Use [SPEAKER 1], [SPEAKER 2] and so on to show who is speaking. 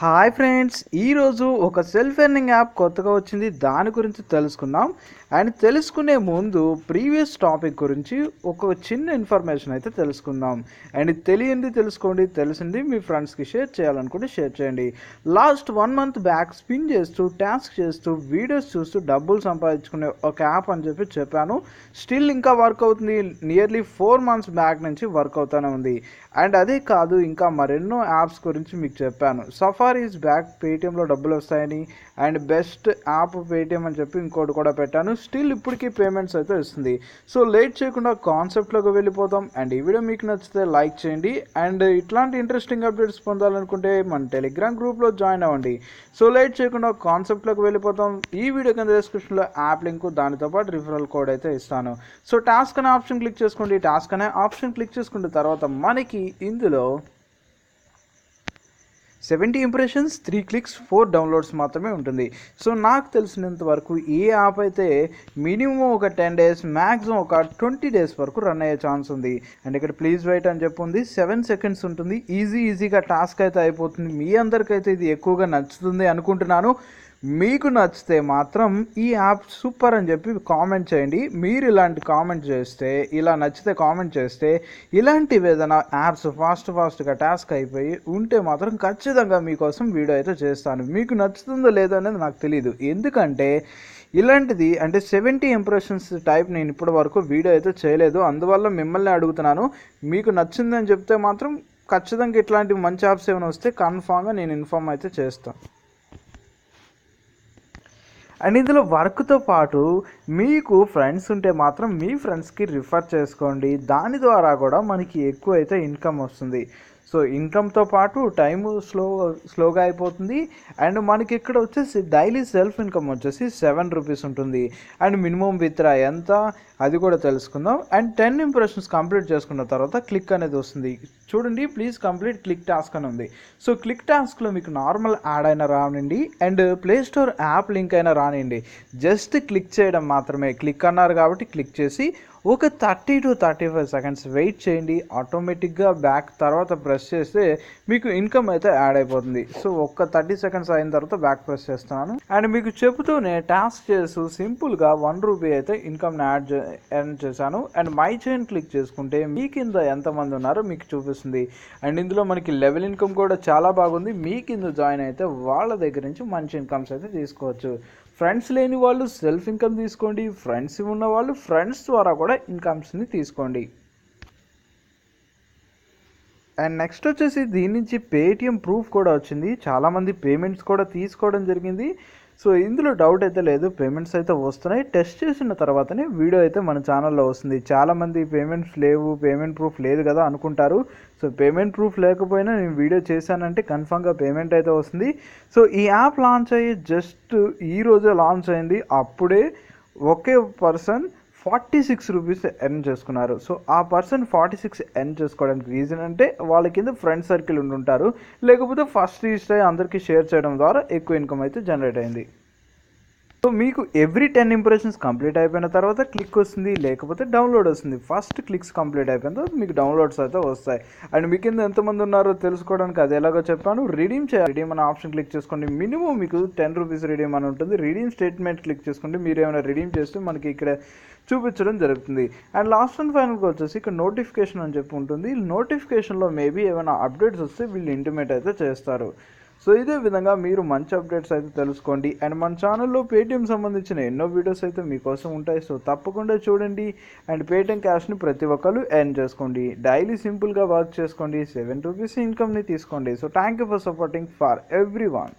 [SPEAKER 1] Hi friends, ఈరోజు ఒక self earning app కొత్తగా వచ్చింది. దాని గురించి తెలుసుకుందాం. అండ్ తెలుసుకునే ముందు ప్రీవియస్ టాపిక్ గురించి ఒక చిన్న ఇన్ఫర్మేషన్ అయితే తెలుసుకుందాం. అండ్ తెలియంది తెలుసుకోండి, తెలిసింది మీ ఫ్రెండ్స్కి షేర్ చేయాలనుకుంటే షేర్ చేయండి. లాస్ట్ 1 మంత్ బ్యాక్ స్పిన్ చేస్తూ, టాస్క్ చేస్తూ, వీడియోస్ చూస్తూ డబ్బులు సంపాదించుకునే ఒక యాప్ అని చెప్పాను. స్టిల్ ఇంకా వర్క్ అవుతుంది. నియర్లీ 4 మంత్స్ బ్యాక్ నుంచి వర్క్ అవుతూనే ఉంది. అండ్ అదే కాదు, ఇంకా మరెన్నో యాప్స్ గురించి మీకు చెప్పాను. సఫారీ ఈజ్ బ్యాక్, పేటిఎంలో డబ్బులు వస్తాయని, అండ్ బెస్ట్ యాప్ పేటిఎం అని చెప్పి ఇంకోటి కూడా పెట్టాను. స్టిల్ ఇప్పటికీ పేమెంట్స్ అయితే వస్తుంది. సో లేట్ చేయకుండా కాన్సెప్ట్లోకి వెళ్ళిపోతాం. అండ్ ఈ వీడియో మీకు నచ్చితే లైక్ చేయండి. అండ్ ఇట్లాంటి ఇంట్రెస్టింగ్ అప్డేట్స్ పొందాలనుకుంటే మన టెలిగ్రామ్ గ్రూప్లో జాయిన్ అవ్వండి. సో లేట్ చేయకుండా కాన్సెప్ట్లోకి వెళ్ళిపోతాం. ఈ వీడియో కింద డిస్క్రిప్షన్లో యాప్ లింక్, దానితో పాటు రిఫరల్ కోడ్ అయితే ఇస్తాను. సో టాస్క్ అనే ఆప్షన్ క్లిక్ చేసుకోండి. టాస్క్ అనే ఆప్షన్ క్లిక్ చేసుకున్న తర్వాత మనకి ఇందులో 70 ఇంప్రెషన్స్, 3 క్లిక్స్, 4 డౌన్లోడ్స్ మాత్రమే ఉంటుంది. సో నాకు తెలిసినంత వరకు ఈ యాప్ అయితే మినిమం ఒక 10 డేస్, మ్యాక్సిమం ఒక 20 డేస్ వరకు రన్ అయ్యే ఛాన్స్ ఉంది. అండ్ ఇక్కడ ప్లీజ్ వెయిట్ అని చెప్పి ఉంది. 7 సెకండ్స్ ఉంటుంది. ఈజీగా టాస్క్ అయితే అయిపోతుంది. మీ అందరికైతే ఇది ఎక్కువగా నచ్చుతుంది అనుకుంటున్నాను. మీకు నచ్చితే మాత్రం ఈ యాప్ సూపర్ అని చెప్పి కామెంట్ చేయండి. మీరు ఇలాంటి కామెంట్ చేస్తే, ఇలా నచ్చితే కామెంట్ చేస్తే, ఇలాంటివి ఏదైనా యాప్స్ ఫాస్ట్గా టాస్క్ అయిపోయి ఉంటే మాత్రం ఖచ్చితంగా మీకోసం వీడియో అయితే చేస్తాను. మీకు నచ్చుతుందో లేదో అనేది నాకు తెలియదు. ఎందుకంటే ఇలాంటిది అంటే 70 ఇంప్రెషన్స్ టైప్ నేను ఇప్పటి వరకు వీడియో అయితే చేయలేదు. అందువల్ల మిమ్మల్ని అడుగుతున్నాను. మీకు నచ్చిందని చెప్తే మాత్రం ఖచ్చితంగా ఇట్లాంటి మంచి యాప్స్ ఏమైనా వస్తే కన్ఫామ్గా నేను ఇన్ఫామ్ అయితే చేస్తాను. అండ్ ఇందులో వర్క్తో పాటు మీకు ఫ్రెండ్స్ ఉంటే మాత్రం మీ ఫ్రెండ్స్కి రిఫర్ చేసుకోండి. దాని ద్వారా కూడా మనకి ఎక్కువ అయితే ఇన్కమ్ వస్తుంది. సో ఇన్కమ్తో పాటు టైము స్లోగా అయిపోతుంది. అండ్ మనకి ఇక్కడ వచ్చేసి డైలీ సెల్ఫ్ ఇన్కమ్ వచ్చేసి 7 రూపీస్ ఉంటుంది. అండ్ మినిమం విత్డ్రా ఎంత అది కూడా తెలుసుకుందాం. అండ్ 10 ఇంప్రెషన్స్ కంప్లీట్ చేసుకున్న తర్వాత క్లిక్ అనేది వస్తుంది. చూడండి, ప్లీజ్ కంప్లీట్ క్లిక్ టాస్క్ అని ఉంది. సో క్లిక్ టాస్క్లో మీకు నార్మల్ యాడ్ అయినా రానివ్వండి, and play store app link అయినా రానివ్వండి, జస్ట్ క్లిక్ చేయడం మాత్రమే. క్లిక్ అన్నారు కాబట్టి క్లిక్ చేసి ఒక 30 to 35 సెకండ్స్ వెయిట్ చేయండి. ఆటోమేటిక్గా బ్యాక్ తర్వాత ప్రెస్ చేస్తే మీకు ఇన్కమ్ అయితే యాడ్ అయిపోతుంది. సో ఒక్క 30 సెకండ్స్ అయిన తర్వాత బ్యాక్ ప్రెస్ చేస్తున్నాను. అండ్ మీకు చెబుతూనే టాస్క్ చేస్తూ సింపుల్గా 1 రూపీ అయితే ఇన్కమ్ని ఎర్న్ చేశాను. అండ్ మై చైన్ క్లిక్ చేసుకుంటే మీ కింద ఎంతమంది ఉన్నారో మీకు చూపిస్తుంది. అండ్ ఇందులో మనకి లెవెల్ ఇన్కమ్ కూడా చాలా బాగుంది. మీ కింద జాయిన్ అయితే వాళ్ళ దగ్గర నుంచి మంచి ఇన్కమ్స్ అయితే తీసుకోవచ్చు. ఫ్రెండ్స్ లేని వాళ్ళు సెల్ఫ్ ఇన్కమ్ తీసుకోండి. ఫ్రెండ్స్ ఉన్న వాళ్ళు ఫ్రెండ్స్ ద్వారా కూడా ఇన్కమ్స్ని తీసుకోండి. అండ్ నెక్స్ట్ వచ్చేసి దీని నుంచి పేటిఎం ప్రూఫ్ కూడా వచ్చింది. చాలామంది పేమెంట్స్ కూడా తీసుకోవడం జరిగింది. సో ఇందులో డౌట్ అయితే లేదు, పేమెంట్స్ అయితే వస్తున్నాయి. టెస్ట్ చేసిన తర్వాతనే వీడియో అయితే మన ఛానల్లో వస్తుంది. చాలామంది పేమెంట్స్ లేవు, పేమెంట్ ప్రూఫ్ లేదు కదా అనుకుంటారు. సో పేమెంట్ ప్రూఫ్ లేకపోయినా నేను వీడియో చేశానంటే కన్ఫామ్గా పేమెంట్ అయితే వస్తుంది. సో ఈ యాప్ లాంచ్ అయ్యి జస్ట్ ఈరోజే లాంచ్ అయింది. అప్పుడే ఒకే పర్సన్ 46 రూపీస్ ఎర్న్ చేసుకున్నారు. సో ఆ పర్సన్ 46 ఎర్న్ చేసుకోవడానికి రీజన్ అంటే వాళ్ళ కింద ఫ్రెండ్ సర్కిల్ ఉంటుంటారు, లేకపోతే ఫస్ట్ రిజిస్టర్ అయ్యి అందరికీ షేర్ చేయడం ద్వారా ఎక్కువ ఇన్కమ్ అయితే జనరేట్ అయింది. సో మీకు ఎవ్రీ 10 ఇంప్రెషన్స్ కంప్లీట్ అయిపోయిన తర్వాత క్లిక్ వస్తుంది, లేకపోతే డౌన్లోడ్ వస్తుంది. ఫస్ట్ క్లిక్స్ కంప్లీట్ అయిపోయిన తర్వాత మీకు డౌన్లోడ్స్ అయితే వస్తాయి. అండ్ మీ కింద ఎంతమంది ఉన్నారో తెలుసుకోవడానికి అది ఎలాగో చెప్పాను. రిడీమ్ చేయాలి. రిడీమ్ అనే ఆప్షన్ క్లిక్ చేసుకోండి. మినిమం మీకు 10 రూపీస్ రిడీమ్ అని ఉంటుంది. రిడీమ్ స్టేట్మెంట్ క్లిక్ చేసుకోండి. మీరు ఏమైనా రిడీమ్ చేస్తే మనకి ఇక్కడ చూపించడం జరుగుతుంది. అండ్ లాస్ట్ అండ్ ఫైనల్గా వచ్చేసి ఇక్కడ నోటిఫికేషన్ అని చెప్పి ఉంటుంది. నోటిఫికేషన్లో మేబీ ఏమైనా అప్డేట్స్ వస్తే వీళ్ళు ఇంటిమేట్ అయితే చేస్తారు. సో ఇదే విధంగా మీరు మంచి అప్డేట్స్ అయితే తెలుసుకోండి. అండ్ మన ఛానల్లో పేటిఎం సంబంధించిన ఎన్నో వీడియోస్ అయితే మీకోసం ఉంటాయి. సో తప్పకుండా చూడండి. అండ్ పేటిఎం క్యాష్ని ప్రతి ఒక్కరు ఎర్న్ చేసుకోండి. డైలీ సింపుల్గా వర్క్ చేసుకోండి. 7 రూపీస్ ఇన్కమ్ని తీసుకోండి. So thank you for supporting for every one.